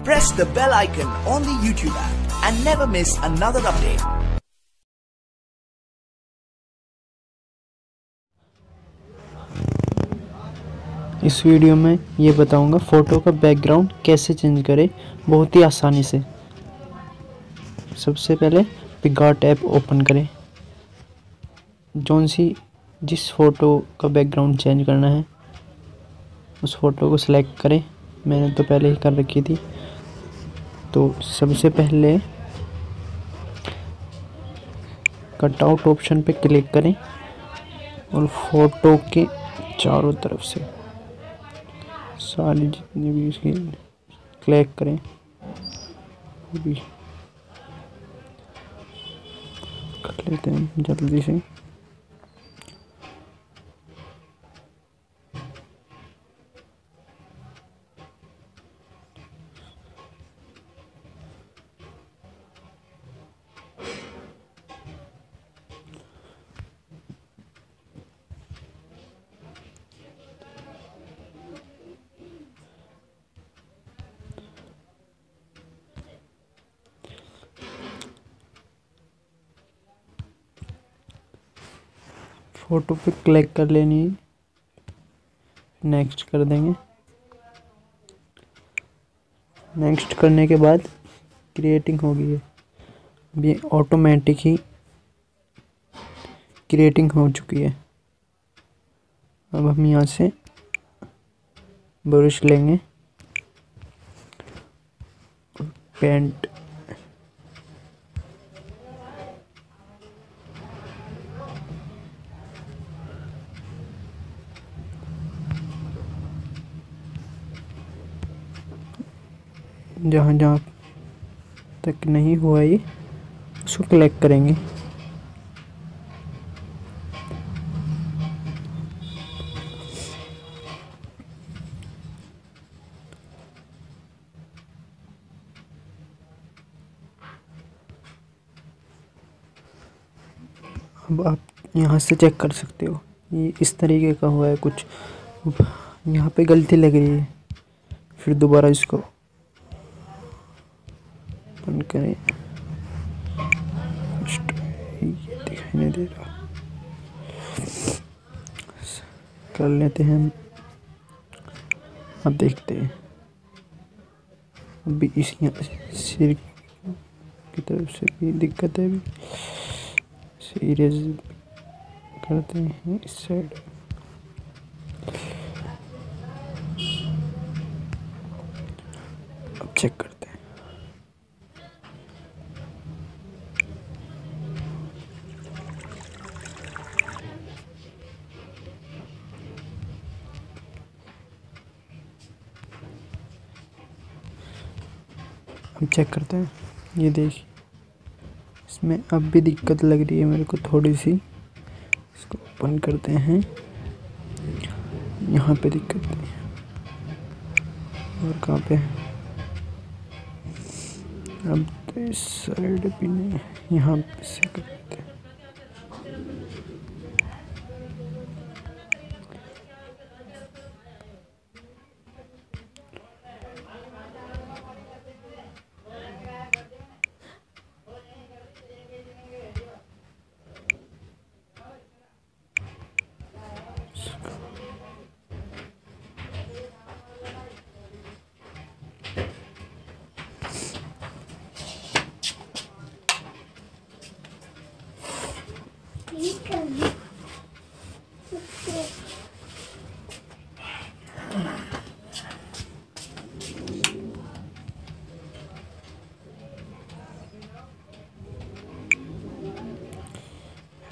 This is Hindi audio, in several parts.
press the bell icon on the YouTube app and never miss another update. इस वीडियो में ये बताऊंगा फ़ोटो का बैकग्राउंड कैसे चेंज करें बहुत ही आसानी से। सबसे पहले पिक्सआर्ट ऐप ओपन करें। जिस फ़ोटो का बैकग्राउंड चेंज करना है उस फ़ोटो को सिलेक्ट करें। मैंने तो पहले ही कर रखी थी। तो सबसे पहले कट आउट ऑप्शन पे क्लिक करें और फ़ोटो के चारों तरफ से सारी जितनी भी इसकी क्लिक करें। अभी कर लेते हैं जल्दी से। फ़ोटो पे क्लिक कर लेनी है, नेक्स्ट कर देंगे। नेक्स्ट करने के बाद क्रिएटिंग हो गई है। अब ये ऑटोमेटिक ही क्रिएटिंग हो चुकी है। अब हम यहाँ से ब्रश लेंगे, पेंट जहाँ जहाँ तक नहीं हुआ ये उसको क्लिक करेंगे। अब आप यहाँ से चेक कर सकते हो ये इस तरीके का हुआ है कुछ। यहाँ पे गलती लग रही है, फिर दोबारा इसको बंद करें। ये दिखाई नहीं दे रहा, कर लेते हैं। अब देखते हैं। अभी इस सिर की तरफ से भी दिक्कत है, अभी सीरियस करते हैं इस साइड। अब चेक करते हैं। अब चेक करते हैं। ये देखिए इसमें अब भी दिक्कत लग रही है मेरे को थोड़ी सी। इसको ओपन करते हैं। यहाँ पे दिक्कत नहीं है। और कहाँ पे है? अब तो इस साइड भी नहीं है, यहाँ पे से करते हैं।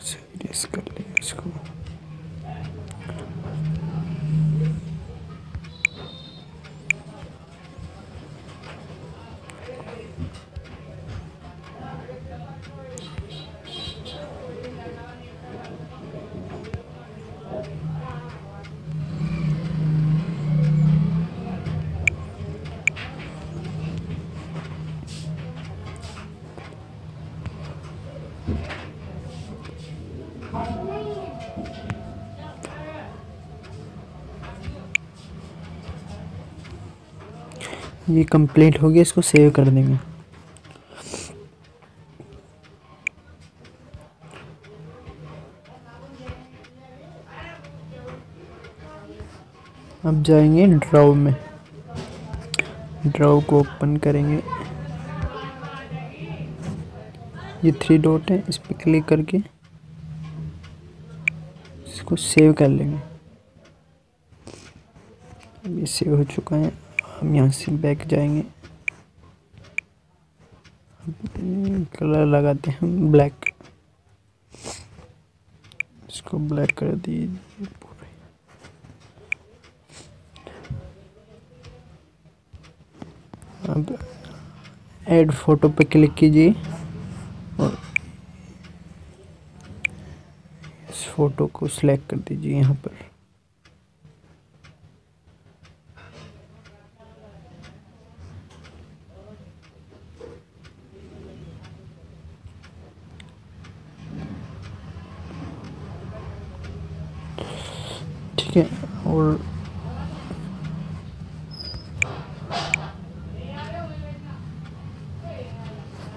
सीरियस कर लेंगे इसको। ये कंप्लीट हो गया, इसको सेव कर देंगे। अब जाएंगे ड्रॉ में, ड्रॉ को ओपन करेंगे। ये 3 डॉट है, इस पर क्लिक करके इसको सेव कर लेंगे। अब ये सेव हो चुका है। हम यहाँ से बैक जाएंगे, कलर लगाते हैं ब्लैक, इसको ब्लैक कर दीजिए पूरे। अब ऐड फोटो पे क्लिक कीजिए और इस फोटो को सिलेक्ट कर दीजिए यहाँ पर। ठीक है, और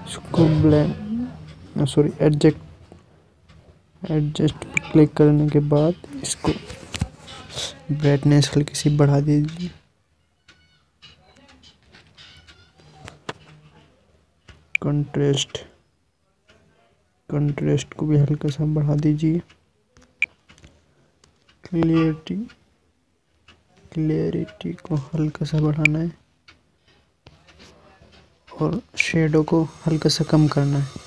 इसको ब्लेंड सॉरी एडजस्ट पे क्लिक करने के बाद इसको ब्राइटनेस हल्की सी बढ़ा दीजिए। कंट्रास्ट को भी हल्का सा बढ़ा दीजिए। क्लियरिटी को हल्का सा बढ़ाना है और शेडो को हल्का सा कम करना है।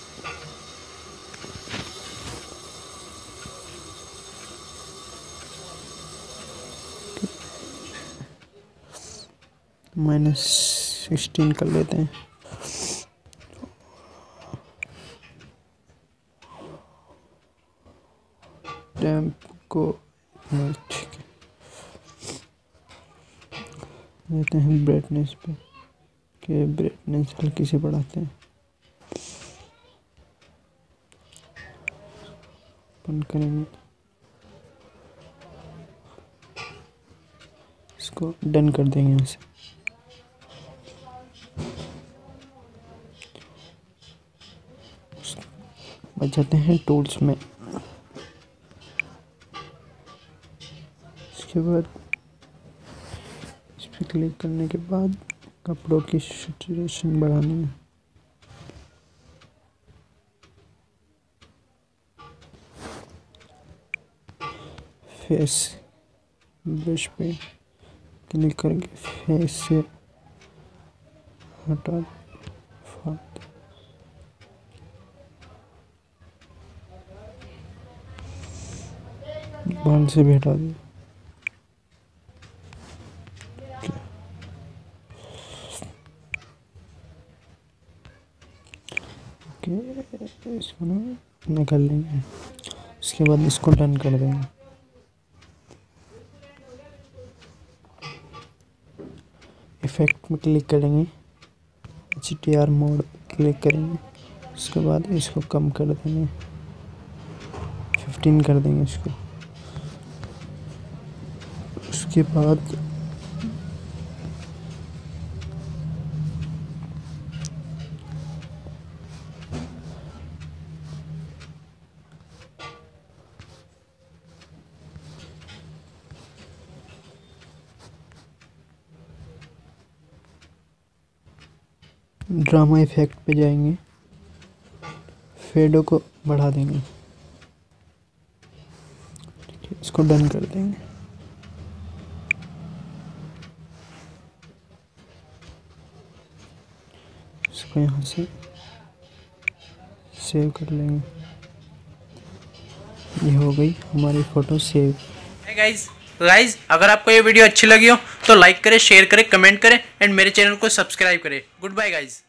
-16 कर लेते हैं। टैम्प को ठीक है, देते हैं ब्राइटनेस पे, के ब्राइटनेस हल्की से बढ़ाते हैं। बंद करेंगे, इसको डन कर देंगे यहाँ से। बचाते हैं टूल्स में। इसके बाद इस पर क्लिक करने के बाद कपड़ों की सैचुरेशन बढ़ानी है। फेस ब्रश पे क्लिक करके फेस से हटा बाल से भी हटा दिया। इसको ना निकाल लेंगे, इसके बाद इसको डन कर देंगे। इफेक्ट में क्लिक करेंगे, HDR मोड क्लिक करेंगे, उसके बाद इसको कम कर देंगे, 15 कर देंगे इसको। उसके बाद ड्रामा इफेक्ट पे जाएंगे, फेडो को बढ़ा देंगे, ठीक है, इसको डन कर देंगे। इसको यहाँ से सेव कर लेंगे। ये हो गई हमारी फ़ोटो सेव। गाइज अगर आपको ये वीडियो अच्छी लगी हो तो लाइक करें, शेयर करें, कमेंट करें एंड मेरे चैनल को सब्सक्राइब करें। Goodbye guys.